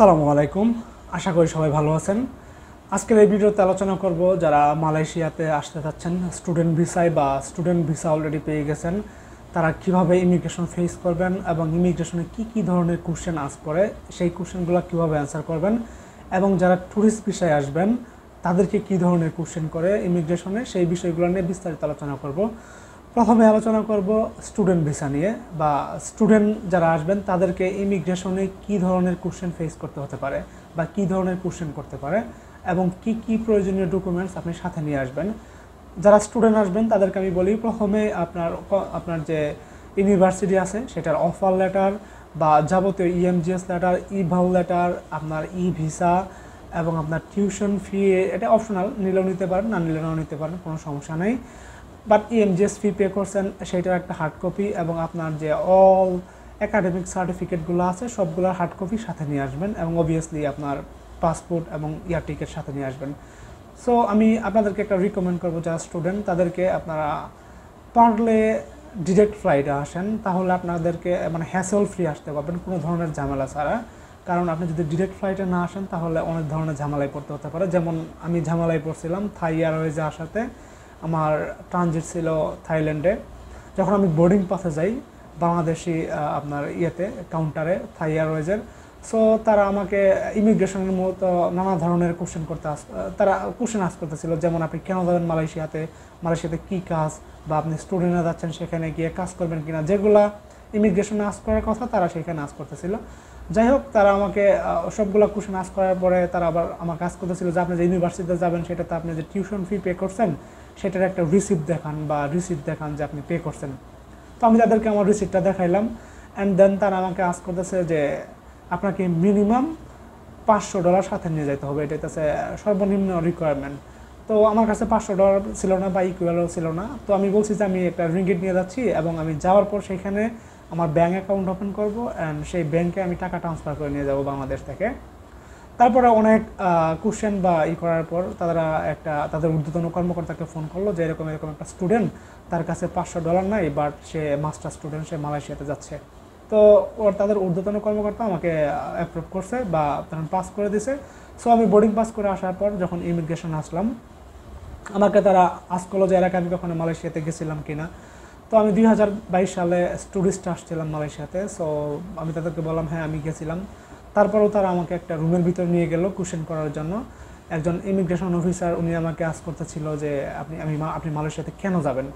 আসসালামু আলাইকুম। আশা করি সবাই ভালো আছেন। আজকের এই ভিডিওতে আলোচনা করব যারা মালয়েশিয়াতে আসতে চাচ্ছেন স্টুডেন্ট ভিসায় বা স্টুডেন্ট ভিসা অলরেডি পেয়ে গেছেন, তারা কিভাবে ইমিগ্রেশন ফেস করবেন এবং ইমিগ্রেশনে কি ধরনের কোশ্চেন আস্ক করে সেই কোশ্চেনগুলো কিভাবে অ্যান্সার করবেন, এবং যারা ট্যুরিস্ট ভিসায় আসবেন তাদেরকে কি ধরনের কোশ্চেন করে ইমিগ্রেশনে সেই বিষয়গুলো নিয়ে বিস্তারিত আলোচনা করব। প্রথমে আলোচনা করব স্টুডেন্ট ভিসা নিয়ে, বা স্টুডেন্ট যারা আসবেন তাদেরকে ইমিগ্রেশনে কি ধরনের কোশ্চেন ফেস করতে হতে পারে বা কি ধরনের কোশ্চেন করতে পারে এবং কি প্রয়োজনীয় ডকুমেন্টস আপনি সাথে নিয়ে আসবেন। যারা স্টুডেন্ট আসবেন তাদেরকে আমি বলি, প্রথমে আপনার যে ইউনিভার্সিটি আছে সেটার অফার লেটার বা যাবতীয় ইএমজিএস লেটার, ইভাল লেটার, আপনার ই ভিসা এবং আপনার টিউশন ফি, এটা অপশনাল, নিলেও নিতে পারেন, না নিলেও নিতে পারেন, কোনো সমস্যা নেই। বাট ইএমজিএস ফি পে করছেন সেটার একটা হার্ড কপি এবং আপনার যে অল একাডেমিক সার্টিফিকেটগুলো আছে সবগুলোর হার্ড কপি সাথে নিয়ে আসবেন, এবং অবভিয়াসলি আপনার পাসপোর্ট এবং এয়ার টিকিট সাথে নিয়ে আসবেন। সো আমি আপনাদেরকে একটা রিকমেন্ড করবো, যারা স্টুডেন্ট তাদেরকে আপনারা পারলে ডিরেক্ট ফ্লাইটে আসেন, তাহলে আপনাদেরকে মানে হ্যাসেল ফ্রি আসতে পারবেন কোনো ধরনের ঝামেলা ছাড়া। কারণ আপনি যদি ডিরেক্ট ফ্লাইটে না আসেন তাহলে অনেক ধরনের ঝামেলায় পড়তে হতে পারে। যেমন আমি ঝামেলায় পড়ছিলাম থাই এয়ারওয়েজে আসাতে। আমার ট্রানজিট ছিল থাইল্যান্ডে। যখন আমি বোর্ডিং পাসে যাই বাংলাদেশি আপনার কাউন্টারে থাই এয়ারওয়েজের, সো তারা আমাকে ইমিগ্রেশনের মতো নানা ধরনের কোশ্চেন তারা কোশ্চেন আস্ক করতেছিল, যেমন আপনি কেন যাবেন মালয়েশিয়াতে কী কাজ, বা আপনি স্টুডেন্টরা যাচ্ছেন সেখানে গিয়ে কাজ করবেন কিনা, যেগুলা ইমিগ্রেশনে আস্ক করার কথা তারা সেখানে আস্ক করতেছিল। যাই হোক, তারা আমাকে সবগুলো কোশ্চেন আস্ক করার পরে তারা আবার আমাকে আস্ক করতেছিল যে আপনি যে ইউনিভার্সিটিতে যাবেন সেটাতে আপনি যে টিউশন ফি পে করছেন সেটার একটা রিসিপ্ট দেখান যে আপনি পে করছেন। তো আমি তাদেরকে আমার রিসিপ্টটা দেখাইলাম, অ্যান্ড দেন তারা আমাকে আস্ক করতেছে যে আপনাকে মিনিমাম $500 সাথে নিয়ে যেতে হবে, এটা হচ্ছে সর্বনিম্ন রিকোয়ারমেন্ট। তো আমার কাছে $500 ছিল না বা ইকুয়ালও ছিল না। তো আমি বলছি যে আমি একটা রিঙ্গিট নিয়ে যাচ্ছি এবং আমি যাওয়ার পর সেখানে আমার ব্যাঙ্ক অ্যাকাউন্ট ওপেন করব, অ্যান্ড সেই ব্যাংকে আমি টাকা ট্রান্সফার করে নিয়ে যাব বাংলাদেশ থেকে। তারপরে অনেক কোশ্চেন বা করার পর তাদের ঊর্ধ্বতন কর্মকর্তাকে ফোন করলো যে এরকম একটা স্টুডেন্ট, তার কাছে $500 নাই, বাট সে মাস্টার স্টুডেন্ট, সে মালয়েশিয়াতে যাচ্ছে। তো তাদের ঊর্ধ্বতন কর্মকর্তা আমাকে অ্যাপ্রুভ করছে বা তখন পাস করে দিছে। সো আমি বোর্ডিং পাস করে আসার পর যখন ইমিগ্রেশন আসলাম, আমাকে তারা আস্ক করলো যে এর আগে আমি কখনো মালয়েশিয়াতে গেছিলাম কিনা। তো আমি 2022 সালে ট্যুরিস্ট আসছিলাম মালয়েশিয়াতে। সো আমি তাদেরকে বললাম হ্যাঁ আমি গেছিলাম। তারপরেও তারা আমাকে একটা রুমের ভিতর নিয়ে গেল কোশ্চেন করার জন্য। একজন ইমিগ্রেশন অফিসার, উনি আমাকে আস্ক করতেছিল যে আপনি মালয়েশিয়াতে কেন যাবেন,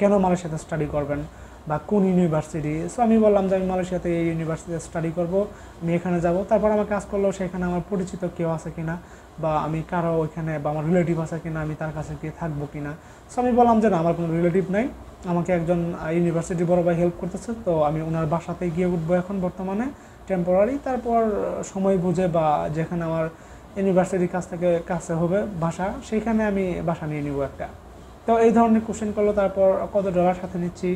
কেন মালয়েশিয়াতে স্টাডি করবেন, বা কোন ইউনিভার্সিটি। সো আমি বললাম যে আমি মালয়েশিয়াতে এই ইউনিভার্সিটিতে স্টাডি করব, আমি এখানে যাব। তারপর আমাকে আস্ক করলো সেখানে আমার পরিচিত কেউ আছে কিনা, বা আমি কারো ওইখানে বা আমার রিলেটিভ আছে কিনা, আমি তার কাছে গিয়ে থাকবো কিনা। সো আমি বললাম যে না, আমার কোনো রিলেটিভ নাই, আমাকে একজন ইউনিভার্সিটি বড় ভাই হেল্প করতেছে, তো আমি ওনার বাসাতে গিয়ে উঠবো এখন বর্তমানে টেম্পোরারি। তারপর সময় বুঝে বা যেখানে আমার ইউনিভার্সিটির কাছে হবে বাসা, সেইখানে আমি বাসা নিয়ে নিব একটা। তো এই ধরনের কোশ্চেন করলো, তারপর কত ডলার সাথে নিচ্ছি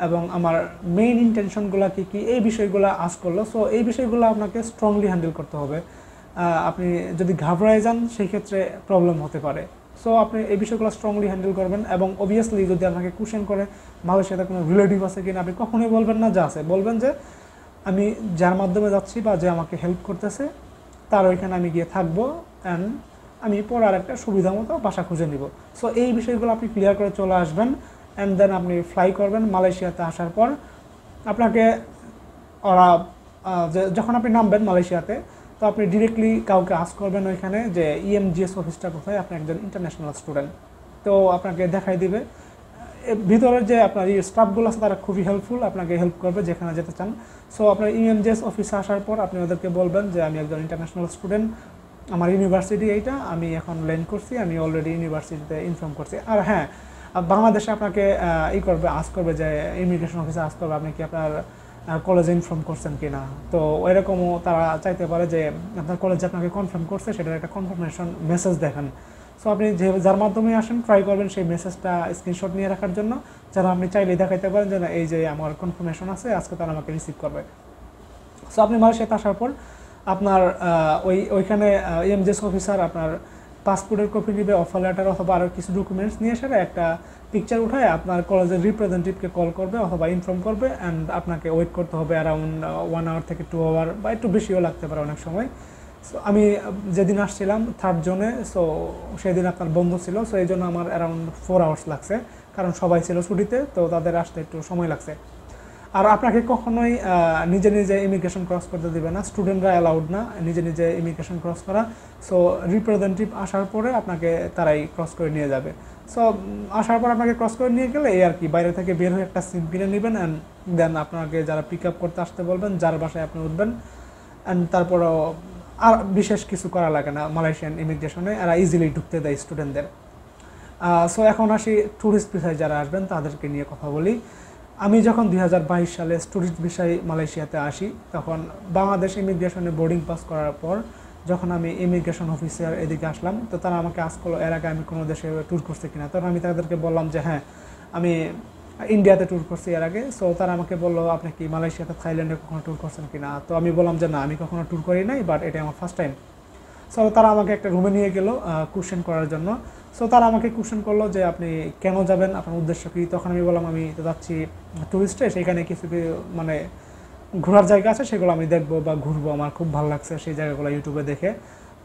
এবং আমার মেইন ইন্টেনশনগুলো কী এই বিষয়গুলো আস্ক করলো। সো এই বিষয়গুলো আপনাকে স্ট্রংলি হ্যান্ডেল করতে হবে। আপনি যদি ঘাবড়ায় যান সেই ক্ষেত্রে প্রবলেম হতে পারে। সো আপনি এই বিষয়গুলো স্ট্রংলি হ্যান্ডেল করবেন, এবং অবভিয়াসলি যদি আপনাকে কোশ্চেন করে মালয়েশিয়াতে কোনো রিলেটিভ আছে কিনা, আপনি কখনোই বলবেন না যা আছে, বলবেন যে আমি যার মাধ্যমে যাচ্ছি বা যে আমাকে হেল্প করতেছে তার ওইখানে আমি গিয়ে থাকবো, অ্যান্ড আমি পরে আর একটা সুবিধা মতো বাসা খুঁজে নিব। সো এই বিষয়গুলো আপনি ক্লিয়ার করে চলে আসবেন, অ্যান্ড দেন আপনি ফ্লাই করবেন। মালয়েশিয়াতে আসার পর আপনাকে ওরা যখন আপনি নামবেন মালয়েশিয়াতে, তো আপনি ডিরেক্টলি কাউকে আস্ক করবেন ওইখানে যে ইএমজিএস অফিসটা কোথায়, আপনি একজন ইন্টারন্যাশনাল স্টুডেন্ট, তো আপনাকে দেখাই দিবে। ভিতরের যে আপনার স্টাফগুলো আছে তারা খুবই হেল্পফুল, আপনাকে হেল্প করবে যেখানে যেতে চান। সো আপনার ইএমজিএস অফিসে আসার পর আপনি ওদেরকে বলবেন যে আমি একজন ইন্টারন্যাশনাল স্টুডেন্ট, আমার ইউনিভার্সিটি এইটা, আমি এখন ল্যান্ড করছি, আমি অলরেডি ইউনিভার্সিটিতে ইনফর্ম করছি। আর হ্যাঁ, বাংলাদেশে আপনাকে আস্ক করবে যে ইমিগ্রেশন অফিসে আস্ক করবে আপনি কি আপনার কলেজে ইনফর্ম করছেন কিনা। তো এরকমও তারা চাইতে পারে যে আপনার কলেজে আপনাকে কনফার্ম করছে, সেটার একটা কনফার্মেশন মেসেজ দেখান। সো আপনি যার মাধ্যমে আসেন ট্রাই করবেন সেই মেসেজটা স্ক্রিনশট নিয়ে রাখার জন্য, যারা আপনি চাইলে দেখাইতে পারেন যে না এই যে আমার কনফার্মেশন আছে, আজকে তারা আমাকে রিসিভ করবে। সো আপনি মালয়েশিয়াতে আসার পর আপনার ওইখানে ইএমজিএস অফিসার আপনার পাসপোর্টের কপি নেবে, অফার লেটার অথবা আরও কিছু ডকুমেন্টস নিয়ে এসে একটা পিকচার উঠায় আপনার কলেজের রিপ্রেজেন্টেটিভকে কল করবে অথবা ইনফর্ম করবে, অ্যান্ড আপনাকে ওয়েট করতে হবে অ্যারাউন্ড 1 আওয়ার থেকে 2 আওয়ার বা একটু বেশিও লাগতে পারে অনেক সময়। সো আমি যেদিন আসছিলাম 3rd জোনে, সো সেদিন আপনার বন্ধ ছিল, সো এই জন্য আমার অ্যারাউন্ড 4 আওয়ার্স লাগছে, কারণ সবাই ছিল ছুটিতে, তো তাদের আসতে একটু সময় লাগছে। আর আপনাকে কখনোই নিজে নিজে ইমিগ্রেশন ক্রস করতে দেবে না, স্টুডেন্টরা অ্যালাউড না নিজে নিজে ইমিগ্রেশন ক্রস করা। সো রিপ্রেজেন্টেটিভ আসার পরে আপনাকে তারাই ক্রস করে নিয়ে যাবে। সো আসার পর আপনাকে ক্রস করে নিয়ে গেলে এই আর কি, বাইরে থেকে বের হয়ে একটা সিম কিনে নেবেন, অ্যান্ড দেন আপনাকে যারা পিক আপ করতে আসতে বলবেন, যার বাসায় আপনি উঠবেন, অ্যান্ড তারপরও আর বিশেষ কিছু করা লাগে না মালয়েশিয়ান ইমিগ্রেশনে, এরা ইজিলি ঢুকতে দেয় স্টুডেন্টদের। সো এখন আসি ট্যুরিস্ট ভিসায় যারা আসবেন তাদেরকে নিয়ে কথা বলি। আমি যখন 2022 সালে ট্যুরিস্ট ভিসায় মালয়েশিয়াতে আসি, তখন বাংলাদেশ ইমিগ্রেশনে বোর্ডিং পাস করার পর যখন আমি ইমিগ্রেশন অফিসার এদিকে আসলাম, তো তারা আমাকে আজ করলো এর আগে আমি কোনো দেশে ট্যুর করছি কিনা। তখন আমি তাদেরকে বললাম যে হ্যাঁ, আমি ইন্ডিয়াতে ট্যুর করছি এর আগে। সো তারা আমাকে বললো আপনি কি মালয়েশিয়াতে, থাইল্যান্ডে কখনো ট্যুর করছেন কিনা। তো আমি বললাম যে না, আমি কখনো ট্যুর করি নাই, বাট এটা আমার ফার্স্ট টাইম। সো তারা আমাকে একটা রুমে নিয়ে গেলো কোশ্চেন করার জন্য। সো তারা আমাকে কোশ্চেন করলো যে আপনি কেন যাবেন, আপনার উদ্দেশ্য কী। তখন আমি বললাম আমি তো যাচ্ছি ট্যুরিস্টে, সেইখানে কিছু মানে ঘোরার জায়গা আছে, সেগুলো আমি দেখবো বা ঘুরবো, আমার খুব ভালো লাগছে সেই জায়গাগুলো ইউটিউবে দেখে।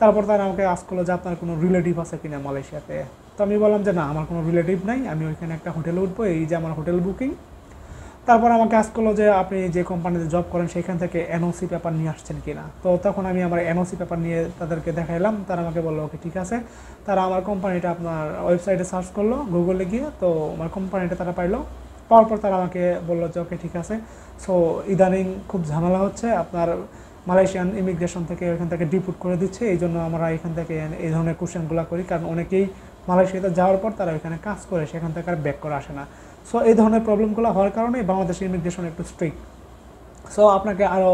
তারপর তারা আমাকে আস্ক করলো যে আপনার কোনো রিলেটিভ আছে কিনা মালয়েশিয়াতে। তো আমি বললাম যে না, আমার কোনো রিলেটিভ নাই, আমি ওইখানে একটা হোটেলে উঠবো, এই যে আমার হোটেল বুকিং। তারপর আমাকে আস্ক করলো যে আপনি যে কোম্পানিতে জব করেন সেখান থেকে এনওসি পেপার নিয়ে আসছেন কিনা। তো তখন আমি আমার এনওসি পেপার নিয়ে তাদেরকে দেখাইলাম। তারা আমাকে বললো ওকে ঠিক আছে। তারা আমার কোম্পানিটা আপনার ওয়েবসাইটে সার্চ করলো গুগলে গিয়ে, তো আমার কোম্পানিটা তারা পাইলো। পাওয়ার পর তারা আমাকে বললো যে ওকে ঠিক আছে। সো ইদানিং খুব ঝামেলা হচ্ছে, আপনার মালয়েশিয়ান ইমিগ্রেশন থেকে ওইখান থেকে ডিপুট করে দিচ্ছে, এই জন্য আমরা এখান থেকে এই ধরনের কোশ্চেনগুলো করি, কারণ অনেকেই মালয়েশিয়াতে যাওয়ার পর তারা ওইখানে কাজ করে সেখান থেকে আর ব্যাক করে আসে না। সো এই ধরনের প্রবলেমগুলো হওয়ার কারণে বাংলাদেশের ইমিগ্রেশন একটু স্ট্রিক্ট। সো আপনাকে আরও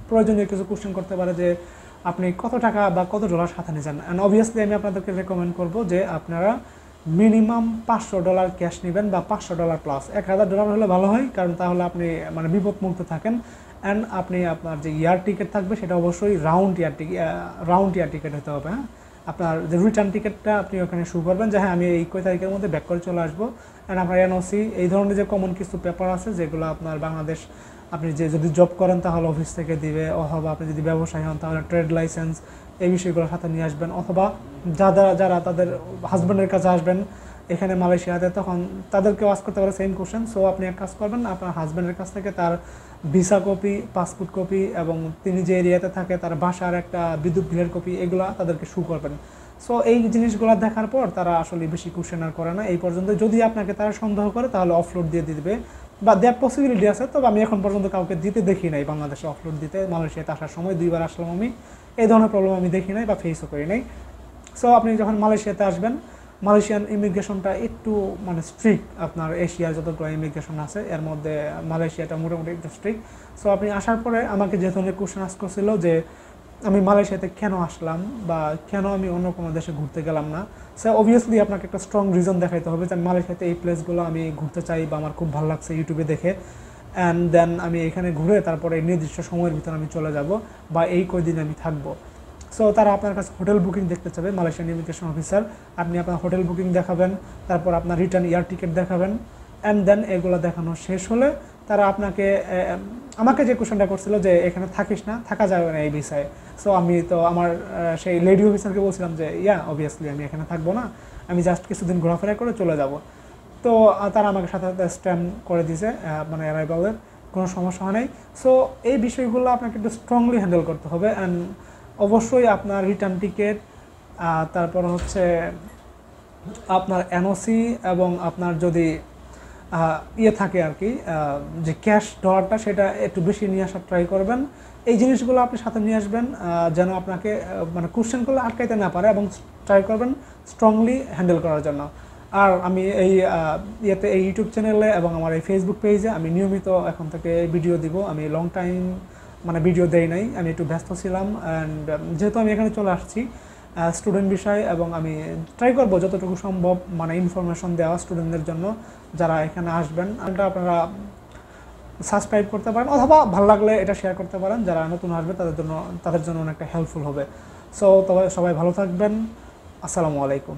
প্রয়োজনীয় কিছু কোশ্চেন করতে পারে যে আপনি কত টাকা বা কত ডলার সাথে নিয়েছেন। অ্যান্ড অবভিয়াসলি আমি আপনাদেরকে রেকমেন্ড করবো যে আপনারা মিনিমাম $500 ক্যাশ নেবেন বা $500 প্লাস। $1000 হলে ভালো হয়, কারণ তাহলে আপনি মানে বিপদমুক্ত থাকেন। অ্যান্ড আপনি আপনার যে ইয়ার টিকিট থাকবে সেটা অবশ্যই রাউন্ড ইয়ার টিকিট হতে হবে। হ্যাঁ, আপনার যে রিটার্ন টিকিটটা আপনি ওখানে শো করবেন যে হ্যাঁ আমি এই কয় তারিখের মধ্যে ব্যাক করে চলে আসবো। অ্যান্ড আপনার এনওসি, এই ধরনের যে কমন কিছু পেপার আছে যেগুলো আপনার বাংলাদেশ, আপনি যে যদি জব করেন তাহলে অফিস থেকে দিবে, অথবা আপনি যদি ব্যবসায়ী হন তাহলে ট্রেড লাইসেন্স, এই বিষয়গুলোর সাথে নিয়ে আসবেন। অথবা যারা তাদের হাজব্যান্ডের কাছে আসবেন এখানে মালয়েশিয়াতে, তখন তাদেরকেও আস্ক করতে পারে সেম কোশ্চেন। সো আপনি এক কাজ করবেন, আপনার হাজব্যান্ডের কাছ থেকে তার ভিসা কপি, পাসপোর্ট কপি এবং তিনি যে এরিয়াতে থাকে তার বাসার একটা বিদ্যুৎ বিলের কপি, এগুলো তাদেরকে শো করবেন। সো এই জিনিসগুলো দেখার পর তারা আসলে বেশি কোশ্চেন আর করে না এই পর্যন্ত। যদি আপনাকে তারা সন্দেহ করে তাহলে অফলোড দিয়ে দিবে, বা দেওয়ার পসিবিলিটি আছে, তবে আমি এখন পর্যন্ত কাউকে দিতে দেখি নাই বাংলাদেশে অফলোড দিতে। মালয়েশিয়াতে আসার সময় 2বার আসলাম আমি, এই ধরনের প্রবলেম আমি দেখি নাই বা ফেসও করি নাই। সো আপনি যখন মালয়েশিয়াতে আসবেন, মালয়েশিয়ান ইমিগ্রেশনটা একটু মানে স্ট্রিক্ট, আপনার এশিয়ার যতগুলো ইমিগ্রেশন আছে এর মধ্যে মালয়েশিয়াটা মোটামুটি একটু স্ট্রিক্ট। সো আপনি আসার পরে আমাকে যে ধরনের কোশ্চেন আস্ক করছিল যে আমি মালয়েশিয়াতে কেন আসলাম বা কেন আমি অন্য কোনো দেশে ঘুরতে গেলাম না, সো অবভিয়াসলি আপনাকে একটা স্ট্রং রিজন দেখাইতে হবে যে আমি মালয়েশিয়াতে এই প্লেসগুলো আমি ঘুরতে চাই বা আমার খুব ভালো লাগছে ইউটিউবে দেখে, অ্যান্ড দেন আমি এখানে ঘুরে তারপরে নির্দিষ্ট সময়ের ভিতরে আমি চলে যাব বা এই কয়দিন আমি থাকবো। সো তারা আপনার কাছে হোটেল বুকিং দেখতে চাবে, মালয়েশিয়ান ইমিগ্রেশন অফিসার। আপনি আপনার হোটেল বুকিং দেখাবেন, তারপর আপনার রিটার্ন এয়ার টিকিট দেখাবেন, অ্যান্ড দেন এগুলো দেখানো শেষ হলে তারা আপনাকে আমাকে যে কোশ্চেনটা করছিল যে এখানে থাকিস না, থাকা যাবে না এই ভিসায়। সো আমি তো আমার সেই লেডি অফিসারকে বলছিলাম যে অবভিয়াসলি আমি এখানে থাকবো না, আমি জাস্ট কিছুদিন ঘোরাফেরা করে চলে যাব। তো তারা আমাকে সাথে সাথে স্ট্যাম্প করে দিয়েছে মানে অ্যারাইভালের, কোনো সমস্যা হয় নাই। সো এই বিষয়গুলো আপনাকে একটু স্ট্রংলি হ্যান্ডেল করতে হবে। অ্যান্ড অবশ্যই আপনার রিটার্ন টিকিট, তারপর হচ্ছে আপনার এনওসি, এবং আপনার যদি থাকে আর কি যে ক্যাশ ডলারটা, সেটা একটু বেশি নিয়ে আসার ট্রাই করবেন। এই জিনিসগুলো আপনি সাথে নিয়ে আসবেন যেন আপনাকে মানে কোশ্চেন করলে আটকাইতে না পারে, এবং ট্রাই করবেন স্ট্রংলি হ্যান্ডেল করার জন্য। আর আমি এই এই ইউটিউব চ্যানেলে এবং আমার এই ফেসবুক পেজে আমি নিয়মিত এখন থেকে ভিডিও দিব। আমি লং টাইম মানে ভিডিও দেই নাই, আমি একটু ব্যস্ত ছিলাম। অ্যান্ড যেহেতু আমি এখানে চলে আসছি স্টুডেন্ট বিষয়, এবং আমি ট্রাই করবো যতটুকু সম্ভব মানে ইনফরমেশন দেওয়া স্টুডেন্টদের জন্য যারা এখানে আসবেন। এটা আপনারা সাবস্ক্রাইব করতে পারেন, অথবা ভালো লাগলে এটা শেয়ার করতে পারেন, যারা নতুন আসবে তাদের জন্য অনেকটা হেল্পফুল হবে। সো তবে সবাই ভালো থাকবেন, আসসালামু আলাইকুম।